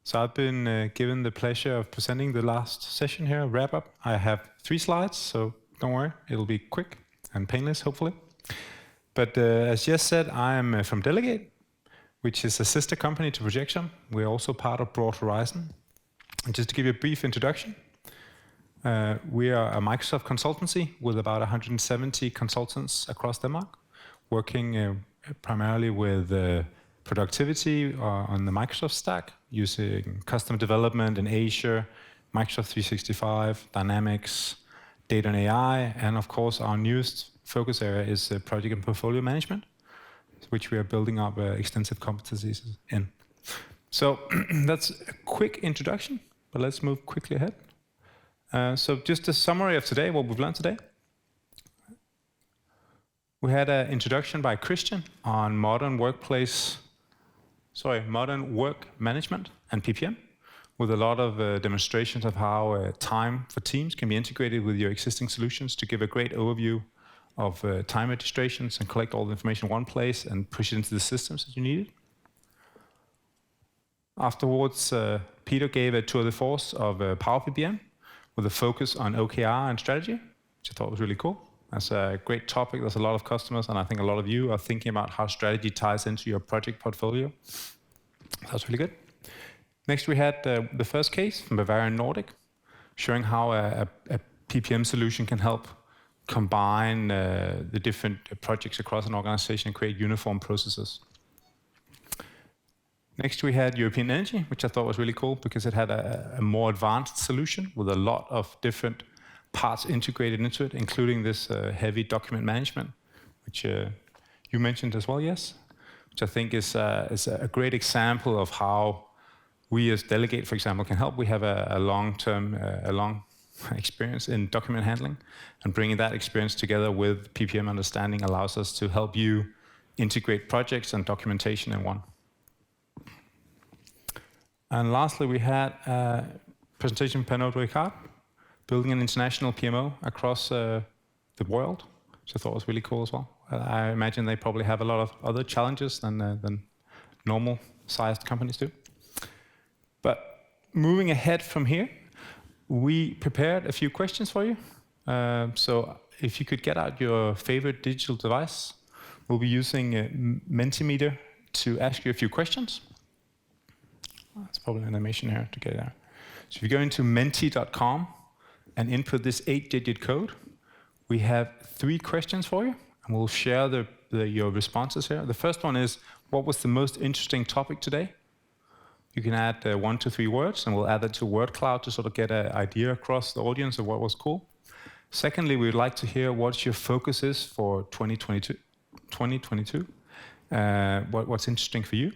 So I've been given the pleasure of presenting the last session here, wrap up. I have 3 slides, so don't worry, it'll be quick and painless, hopefully. But as Jess said, I am from Delegate, which is a sister company to Projectum. We're also part of Broad Horizon. And just to give you a brief introduction, we are a Microsoft consultancy with about 170 consultants across Denmark, working primarily with productivity on the Microsoft stack, using custom development in Azure, Microsoft 365, Dynamics, data and AI, and of course our newest focus area is project and portfolio management, which we are building up extensive competencies in. So that's a quick introduction, but let's move quickly ahead. So just a summary of today, what we've learned today. We had an introduction by Christian on modern work management and PPM, with a lot of demonstrations of how time for teams can be integrated with your existing solutions to give a great overview of time registrations and collect all the information in one place and push it into the systems that you needed. Afterwards, Peter gave a tour de force of Power PPM with a focus on OKR and strategy, which I thought was really cool. That's a great topic. There's a lot of customers, and I think a lot of you are thinking about how strategy ties into your project portfolio. That's really good. Next, we had the first case from Bavarian Nordic, showing how a PPM solution can help combine the different projects across an organization and create uniform processes. Next, we had European Energy, which I thought was really cool because it had a more advanced solution with a lot of different parts integrated into it, including this heavy document management, which you mentioned as well, yes? Which I think is a great example of how we as Delegate, for example, can help. We have a long experience in document handling, and bringing that experience together with PPM understanding allows us to help you integrate projects and documentation in one. And lastly, we had a presentation by Pernod Ricard, building an international PMO across the world, which I thought was really cool as well. I imagine they probably have a lot of other challenges than normal-sized companies do. But moving ahead from here, we prepared a few questions for you. So if you could get out your favorite digital device, we'll be using Mentimeter to ask you a few questions. That's probably an animation here to get there. So if you go into menti.com and input this 8-digit code, we have 3 questions for you, and we'll share your responses here. The first one is, what was the most interesting topic today? You can add 1 to 3 words, and we'll add that to word cloud to sort of get an idea across the audience of what was cool. Secondly, we'd like to hear what your focus is for 2022. What's interesting for you.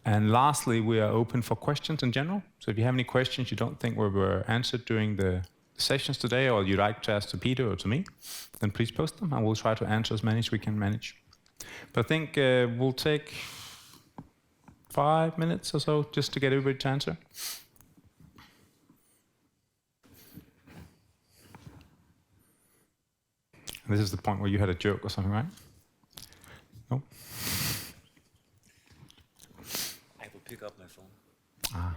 And lastly, we are open for questions in general. So if you have any questions you don't think were answered during the sessions today, or you'd like to ask to Peter or to me, then please post them, and we'll try to answer as many as we can manage. But I think we'll take 5 minutes or so just to get everybody to answer. And this is the point where you had a joke or something, right? No? I will pick up my phone. Ah.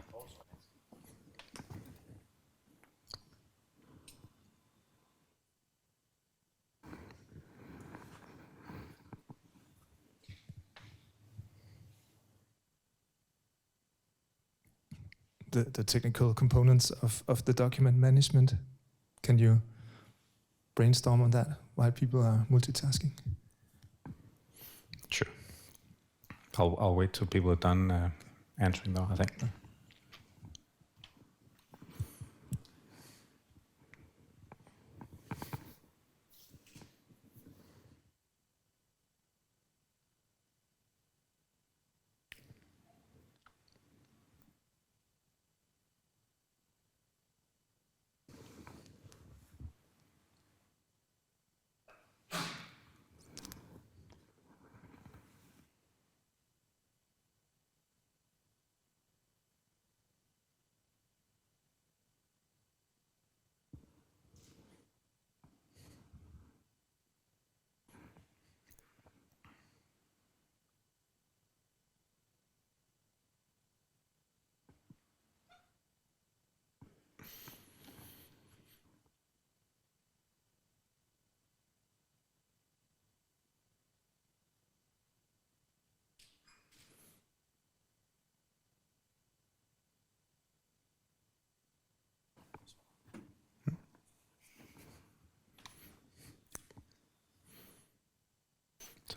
The technical components of the document management. Can you brainstorm on that while people are multitasking? Sure. I'll wait till people are done answering though, I think.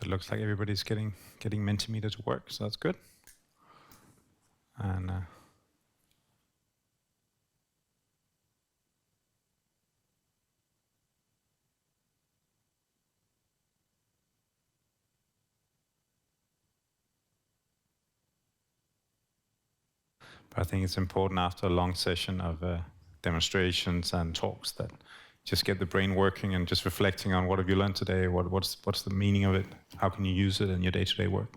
it looks like everybody's getting Mentimeter to work, so that's good. And but I think it's important after a long session of demonstrations and talks that just get the brain working and just reflecting on what have you learned today, what's the meaning of it, how can you use it in your day-to-day work.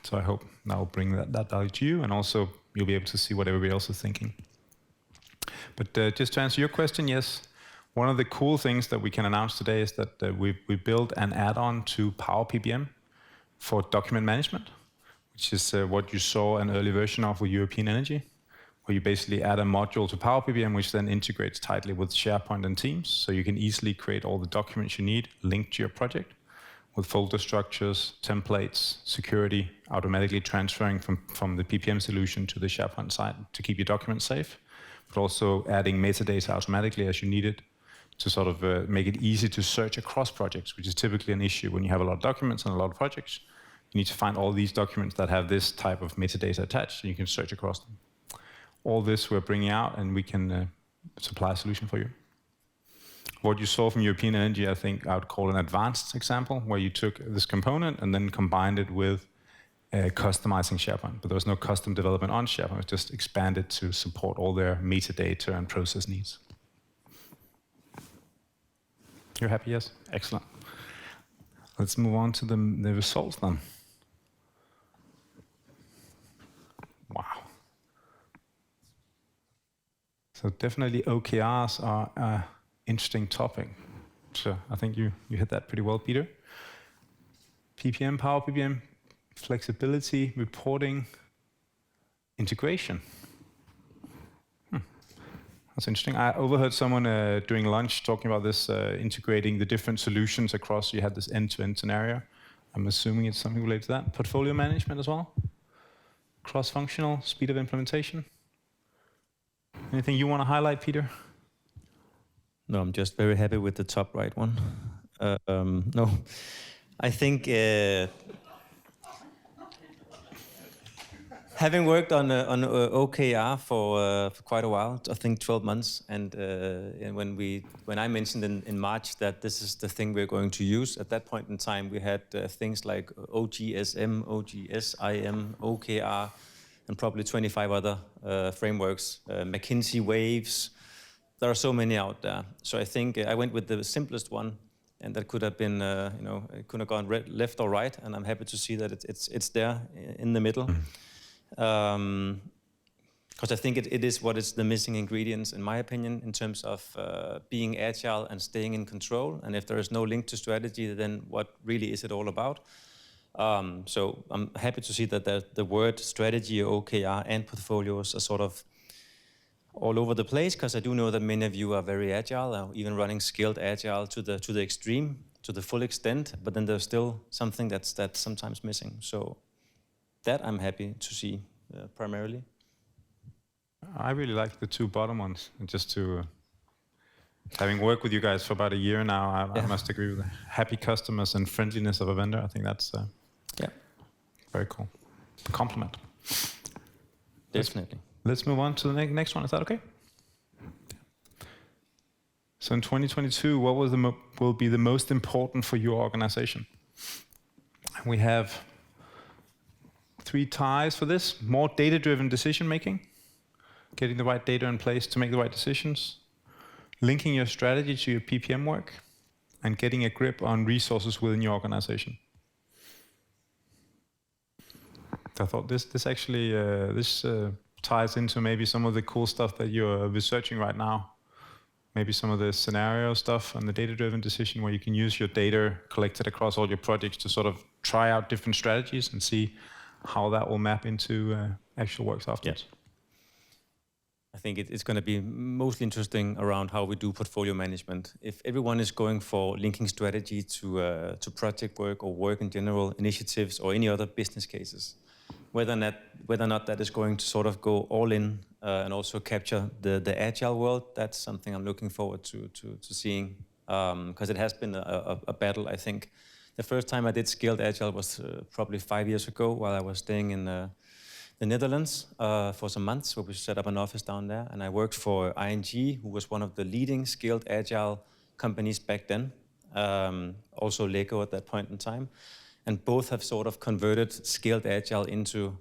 So I hope that will bring that value to you, and also you'll be able to see what everybody else is thinking. But just to answer your question, yes, one of the cool things that we can announce today is that we built an add-on to Power PPM for document management, which is what you saw an early version of with European Energy, where you basically add a module to Power PPM, which then integrates tightly with SharePoint and Teams, so you can easily create all the documents you need linked to your project with folder structures, templates, security, automatically transferring from the PPM solution to the SharePoint side to keep your documents safe, but also adding metadata automatically as you need it to sort of make it easy to search across projects, which is typically an issue when you have a lot of documents and a lot of projects. You need to find all these documents that have this type of metadata attached, and you can search across them. All this we're bringing out, and we can supply a solution for you. What you saw from European Energy, I think I would call an advanced example, where you took this component and then combined it with customizing SharePoint. But there was no custom development on SharePoint. It was just expanded to support all their metadata and process needs. You're happy, yes? Excellent. Let's move on to the results then. Wow. So definitely OKRs are an interesting topic. So I think you hit that pretty well, Peter. PPM, Power PPM, flexibility, reporting, integration. That's interesting. I overheard someone during lunch talking about this, integrating the different solutions across. You had this end-to-end scenario. I'm assuming it's something related to that. Portfolio management as well. Cross-functional, speed of implementation. Anything you want to highlight, Peter? No, I'm just very happy with the top right one. No, I think having worked on OKR for quite a while, I think 12 months, and when I mentioned in March that this is the thing we're going to use, at that point in time we had things like OGSM, OGSIM, OKR, and probably 25 other frameworks, McKinsey Waves. There are so many out there. So I think I went with the simplest one, and that could have been, it could have gone left or right, and I'm happy to see that it's there in the middle. Because I think it is what is the missing ingredients, in my opinion, in terms of being agile and staying in control. And if there is no link to strategy, then what really is it all about? So I'm happy to see that the word strategy, OKR, and portfolios are sort of all over the place, because I do know that many of you are very agile, even running skilled agile to the extreme, to the full extent, but then there's still something that's sometimes missing. So that I'm happy to see primarily. I really like the two bottom ones, and just to having worked with you guys for about a year now, I must agree with happy customers and friendliness of a vendor. I think that's very cool. A compliment. Definitely. Let's move on to the next one. Is that okay? So in 2022, what was will be the most important for your organization? We have 3 ties for this: more data-driven decision making, getting the right data in place to make the right decisions, linking your strategy to your PPM work, and getting a grip on resources within your organization. I thought this actually ties into maybe some of the cool stuff that you're researching right now. Maybe some of the scenario stuff and the data-driven decision, where you can use your data collected across all your projects to sort of try out different strategies and see how that will map into actual works afterwards. Yeah. I think it's going to be mostly interesting around how we do portfolio management. If everyone is going for linking strategy to project work or work in general, initiatives or any other business cases, whether or not that is going to sort of go all in and also capture the agile world, that's something I'm looking forward to seeing, because it has been a battle, I think, The first time I did scaled agile was probably 5 years ago, while I was staying in the Netherlands for some months, where we set up an office down there. And I worked for ING, who was one of the leading scaled agile companies back then. Also Lego at that point in time. And both have sort of converted scaled agile into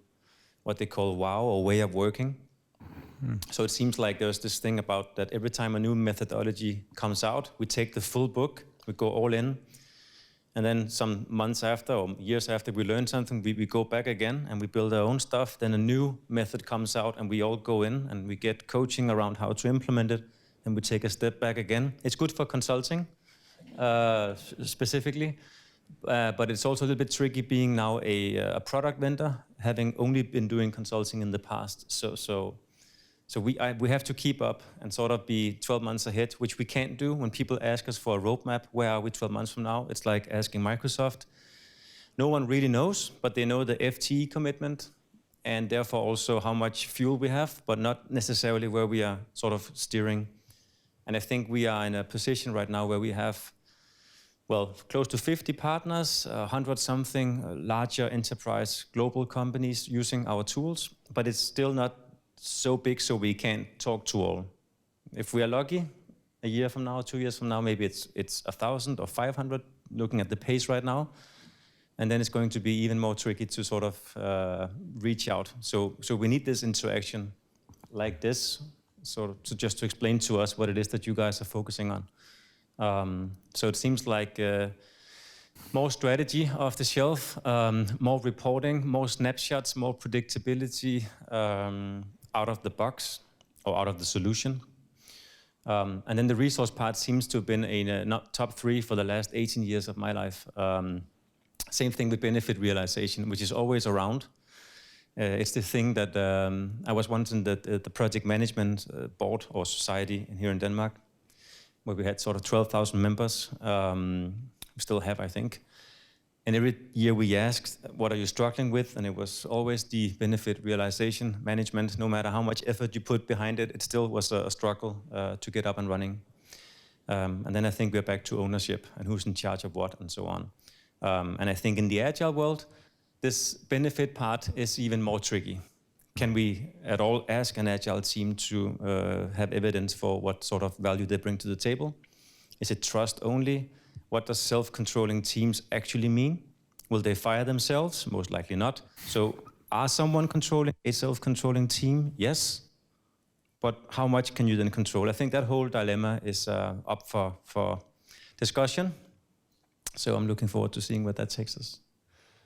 what they call WOW, or way of working. So it seems like there's this thing about that every time a new methodology comes out, we take the full book, we go all in, and then some months after or years after we learn something, we go back again and we build our own stuff. Then a new method comes out and we all go in and we get coaching around how to implement it, and we take a step back again. It's good for consulting, specifically. But it's also a little bit tricky being now a product vendor, having only been doing consulting in the past. So we have to keep up and sort of be 12 months ahead, which we can't do. When people ask us for a roadmap, where are we 12 months from now? It's like asking Microsoft. No one really knows, but they know the FTE commitment and therefore also how much fuel we have, but not necessarily where we are sort of steering. And I think we are in a position right now where we have, well, close to 50 partners, 100-something larger enterprise global companies using our tools, but it's still not so big so we can't talk to all. If we are lucky, a year from now, 2 years from now, maybe it's 1,000 or 500, looking at the pace right now. And then it's going to be even more tricky to sort of reach out. So we need this interaction like this, sort of just to explain to us what it is that you guys are focusing on. So it seems like more strategy off the shelf, more reporting, more snapshots, more predictability out of the box or out of the solution. And then the resource part seems to have been a top 3 for the last 18 years of my life. Same thing with benefit realization, which is always around. It's the thing that I was once in the project management board or society here in Denmark, where we had sort of 12,000 members. We still have, I think. And every year we asked, what are you struggling with? And it was always the benefit realization management. No matter how much effort you put behind it, it still was a struggle to get up and running. And then I think we're back to ownership and who's in charge of what and so on. And I think in the agile world, this benefit part is even more tricky. Can we at all ask an agile team to have evidence for what sort of value they bring to the table? Is it trust only? What does self-controlling teams actually mean? Will they fire themselves? Most likely not. So are someone controlling a self-controlling team? Yes. But how much can you then control? I think that whole dilemma is up for discussion. So I'm looking forward to seeing where that takes us.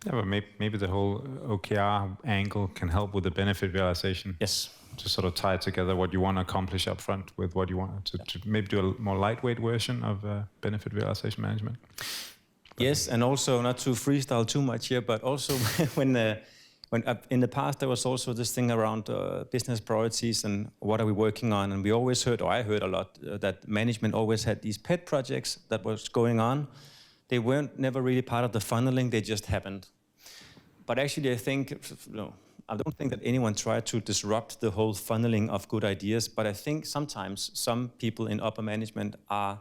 Yeah, but maybe the whole OKR angle can help with the benefit realization. Yes. To sort of tie together what you want to accomplish up front with what you want to maybe do a more lightweight version of benefit realization management. Yes, and also not to freestyle too much here, but also when in the past there was also this thing around business priorities and what are we working on, and we always heard, or I heard a lot, that management always had these pet projects that was going on. They weren't never really part of the funneling; they just happened. But actually, I don't think that anyone tried to disrupt the whole funneling of good ideas, but I think sometimes some people in upper management are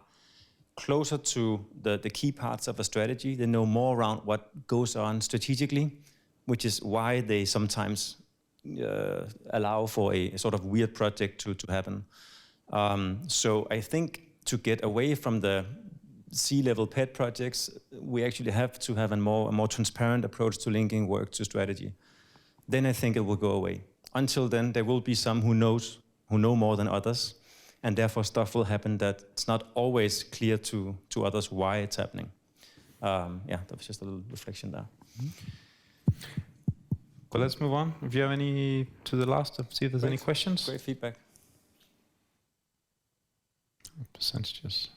closer to the key parts of a strategy. They know more around what goes on strategically, which is why they sometimes allow for a sort of weird project to happen. So I think to get away from the C-level pet projects, we actually have to have a more transparent approach to linking work to strategy. Then I think it will go away. Until then, there will be some who know more than others, and therefore stuff will happen that it's not always clear to others why it's happening. That was just a little reflection there. Well, let's move on. If you have any to the last, see if there's any questions. Great feedback. Percentages.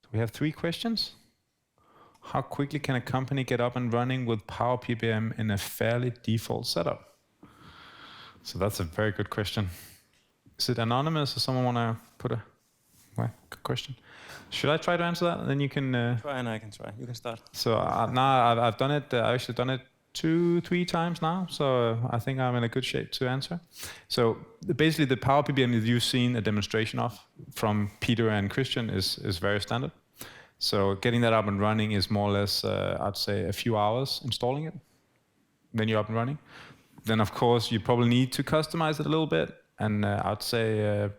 So we have 3 questions. How quickly can a company get up and running with Power PPM in a fairly default setup? So that's a very good question. Is it anonymous, or someone want to put a good question? Should I try to answer that? And then you can... Try and I can try. You can start. So now I've done it. I've actually done it 2-3 times now, so I think I'm in a good shape to answer. So basically, the Power PPM that you've seen a demonstration of from Peter and Christian is very standard. So getting that up and running is more or less, I'd say, a few hours installing it. Then you're up and running. Then, of course, you probably need to customize it a little bit, and I'd say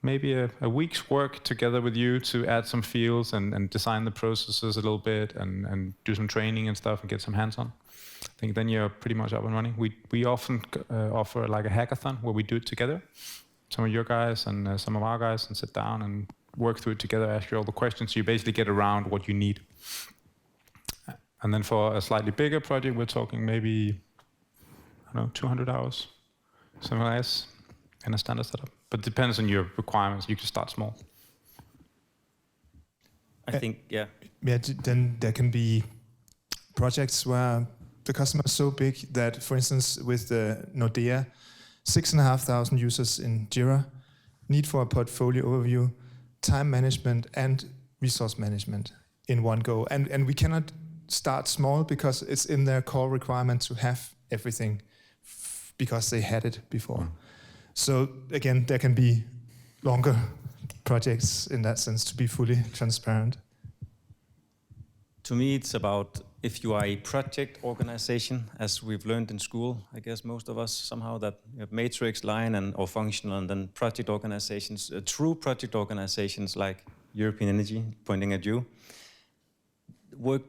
maybe a week's work together with you to add some fields and design the processes a little bit and do some training and stuff and get some hands-on. I think then you're pretty much up and running. We often offer like a hackathon where we do it together. Some of your guys and some of our guys, and sit down and work through it together, ask you all the questions. So you basically get around what you need. And then for a slightly bigger project, we're talking maybe, I don't know, 200 hours, something like this, in a standard setup. But it depends on your requirements. You can start small. I think, yeah. Yeah, then there can be projects where the customer is so big that, for instance, with the Nordea, 6,500 users in Jira, need for a portfolio overview, time management, and resource management in one go. And we cannot start small because it's in their core requirement to have everything because they had it before. So again, there can be longer projects in that sense, to be fully transparent. To me, it's about if you are a project organization, as we've learned in school, I guess most of us somehow, that you have matrix, line, or functional, and then project organizations, true project organizations like European Energy, pointing at you.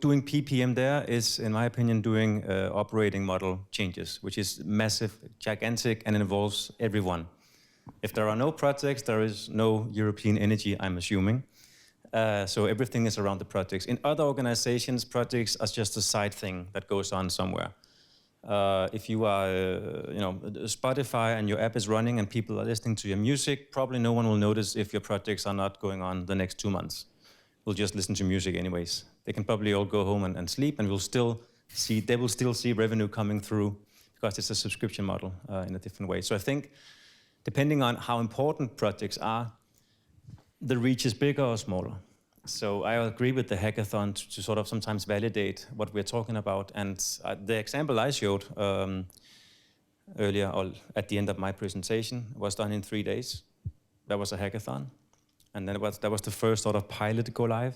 Doing PPM there is, in my opinion, doing operating model changes, which is massive, gigantic, and involves everyone. If there are no projects, there is no European Energy, I'm assuming. So everything is around the projects. In other organizations, projects are just a side thing that goes on somewhere. If you are, Spotify and your app is running and people are listening to your music, probably no one will notice if your projects are not going on the next 2 months. We'll just listen to music anyways. They can probably all go home and sleep, and they will still see revenue coming through because it's a subscription model in a different way. So I think, depending on how important projects are, the reach is bigger or smaller. So I agree with the hackathon to sort of sometimes validate what we're talking about. And the example I showed earlier, or at the end of my presentation, was done in 3 days. That was a hackathon. And then that was the first sort of pilot go live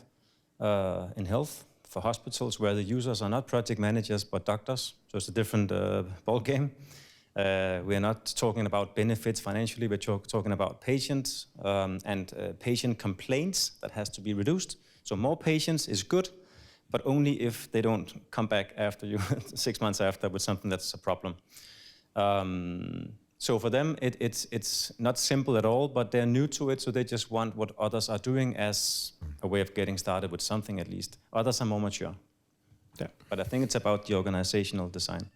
in health for hospitals, where the users are not project managers but doctors. So it's a different ball game. We are not talking about benefits financially. We're talking about patients and patient complaints that has to be reduced. So more patients is good, but only if they don't come back after you 6 months after with something that's a problem. So for them, it's not simple at all, but they're new to it, so they just want what others are doing as a way of getting started with something at least. Others are more mature. Yeah. But I think it's about the organizational design.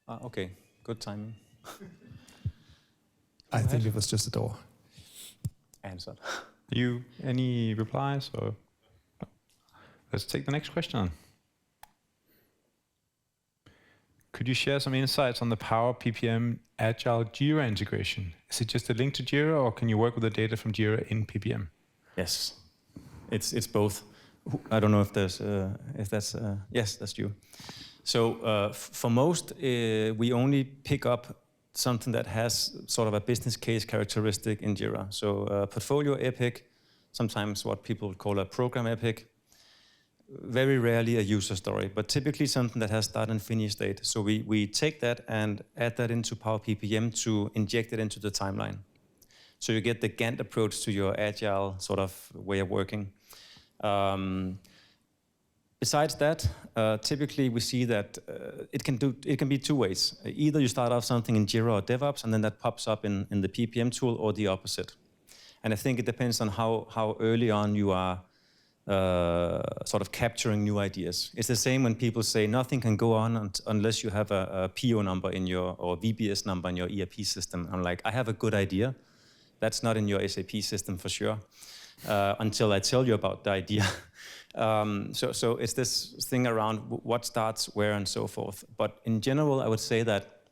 Okay, good timing. I think it was just a door. Answered. Any replies? Or let's take the next question on. Could you share some insights on the Power PPM Agile Jira integration? Is it just a link to Jira, or can you work with the data from Jira in PPM? Yes, it's both. I don't know if that's yes, that's you. So for most, we only pick up something that has sort of a business case characteristic in Jira. So portfolio epic, sometimes what people call a program epic. Very rarely a user story, but typically something that has start and finish state. So we take that and add that into Power PPM to inject it into the timeline. So you get the Gantt approach to your agile sort of way of working. Besides that, typically we see that it can be 2 ways. Either you start off something in Jira or DevOps, and then that pops up in the PPM tool, or the opposite. And I think it depends on how early on you are sort of capturing new ideas. It's the same when people say nothing can go on unless you have a PO number or VBS number in your ERP system. I'm like, I have a good idea. That's not in your SAP system for sure, until I tell you about the idea. So it's this thing around what starts where and so forth. But in general, I would say that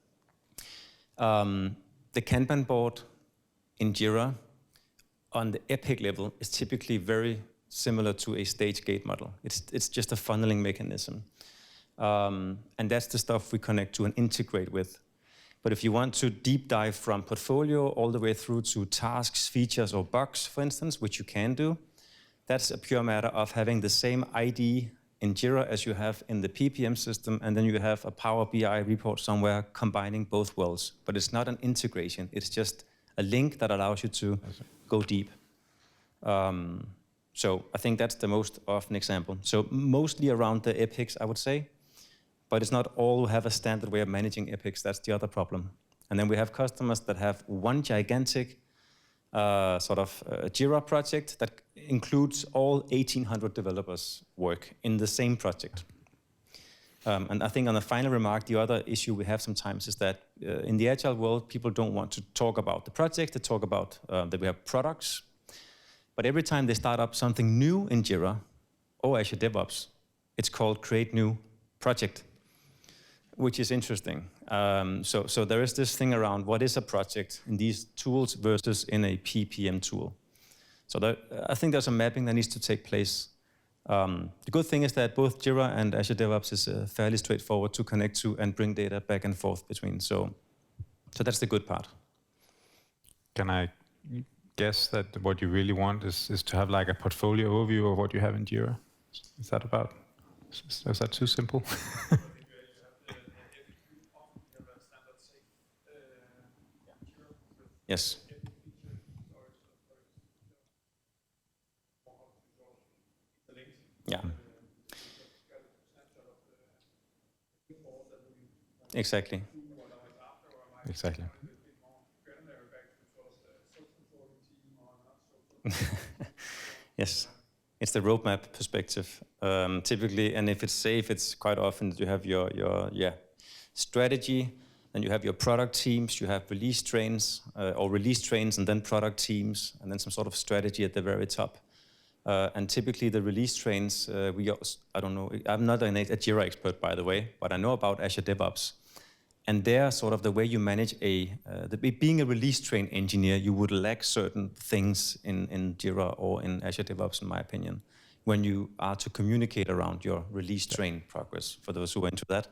the Kanban board in Jira on the epic level is typically very similar to a stage gate model. It's just a funneling mechanism. And that's the stuff we connect to and integrate with. But if you want to deep dive from portfolio all the way through to tasks, features, or bugs, for instance, which you can do, that's a pure matter of having the same ID in Jira as you have in the PPM system, and then you have a Power BI report somewhere combining both worlds. But it's not an integration. It's just a link that allows you to go deep. So I think that's the most often example. So mostly around the epics, I would say. But it's not all who have a standard way of managing epics. That's the other problem. And then we have customers that have one gigantic Jira project that includes all 1,800 developers' work in the same project. And I think on the final remark, the other issue we have sometimes is that in the Agile world, people don't want to talk about the project. They talk about that we have products. But every time they start up something new in Jira or Azure DevOps, it's called Create New Project, which is interesting. So there is this thing around what is a project in these tools versus in a PPM tool. So I think there's a mapping that needs to take place. The good thing is that both Jira and Azure DevOps is fairly straightforward to connect to and bring data back and forth between. So that's the good part. Can I guess that what you really want is to have like a portfolio overview of what you have in Jira? Is that too simple? Yes. Yeah. Exactly. Exactly. Yes, it's the roadmap perspective typically, and if it's safe, it's quite often that you have your strategy, then you have your product teams, you have release trains or release trains, and then product teams, and then some sort of strategy at the very top. And typically the release trains, I don't know, I'm not a Jira expert, by the way, but I know about Azure DevOps. And there, sort of the way you manage being a release train engineer, you would lack certain things in Jira or in Azure DevOps, in my opinion, when you are to communicate around your release train progress, for those who are into that.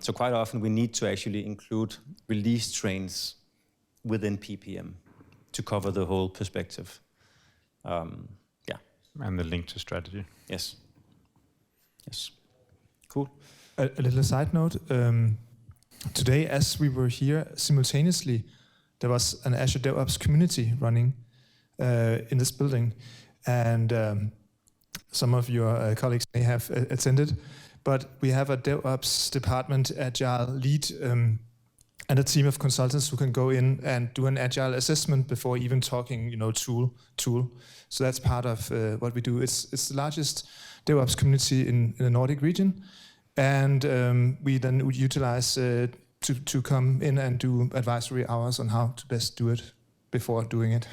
So quite often we need to actually include release trains within PPM to cover the whole perspective. And the link to strategy. Yes. Yes. Cool. A little side note. Today, as we were here simultaneously, there was an Azure DevOps community running in this building, and some of your colleagues may have attended. But we have a DevOps department, Agile lead, and a team of consultants who can go in and do an Agile assessment before even talking, tool. So that's part of what we do. It's the largest DevOps community in the Nordic region. And we then utilize to come in and do advisory hours on how to best do it before doing it.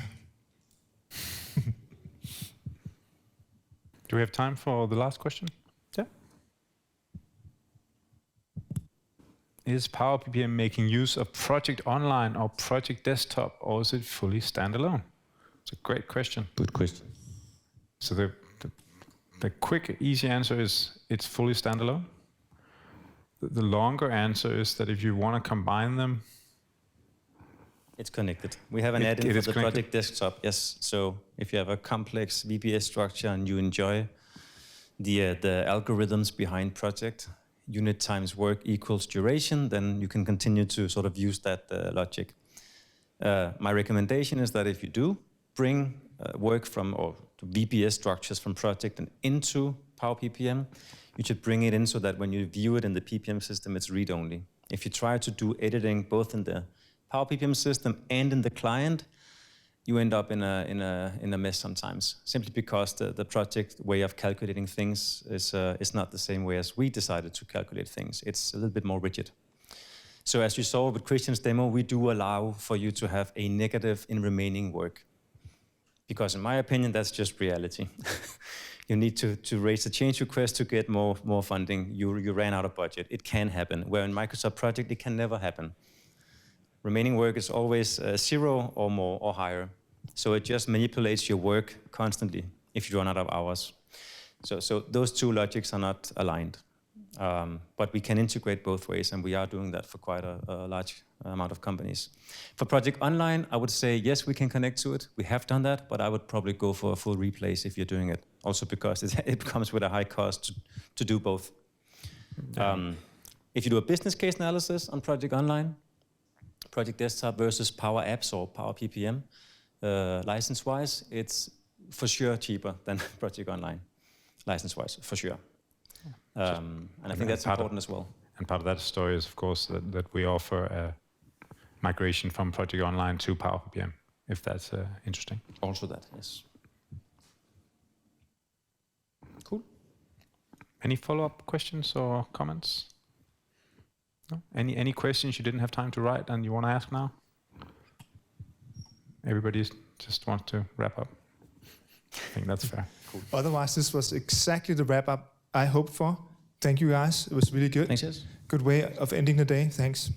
Do we have time for the last question? Yeah. Is Power PPM making use of Project Online or Project Desktop, or is it fully standalone? It's a great question. Good question. So the quick, easy answer is it's fully standalone. The longer answer is that if you want to combine them, it's connected. We have an add-in for the Project Desktop, yes. So if you have a complex VBS structure and you enjoy the algorithms behind project, unit times work equals duration, then you can continue to sort of use that logic. My recommendation is that if you do bring work from or VBS structures from project and into Power PPM, you should bring it in so that when you view it in the PPM system, it's read-only. If you try to do editing both in the Power PPM system and in the client, you end up in a mess sometimes, simply because the project way of calculating things is not the same way as we decided to calculate things. It's a little bit more rigid. So as you saw with Christian's demo, we do allow for you to have a negative in remaining work, because in my opinion, that's just reality. You need to raise a change request to get more funding. You ran out of budget. It can happen. Where in Microsoft Project, it can never happen. Remaining work is always 0 or more or higher. So it just manipulates your work constantly if you run out of hours. So those two logics are not aligned. But we can integrate both ways, and we are doing that for quite a large amount of companies. For Project Online, I would say, yes, we can connect to it. We have done that, but I would probably go for a full replace if you're doing it. Also because it comes with a high cost to do both. Yeah. If you do a business case analysis on Project Online, Project Desktop versus Power Apps or Power PPM, license-wise, it's for sure cheaper than Project Online, license-wise, for sure. And I think that's important as well. And part of that story is, of course, that we offer a migration from Project Online to Power PPM, if that's interesting. Also that, yes. Cool. Any follow-up questions or comments? No? Any questions you didn't have time to write and you want to ask now? Everybody just wants to wrap up. I think that's fair. Cool. Otherwise, this was exactly the wrap-up I hoped for. Thank you, guys. It was really good. Thanks, yes. Good way of ending the day. Thanks.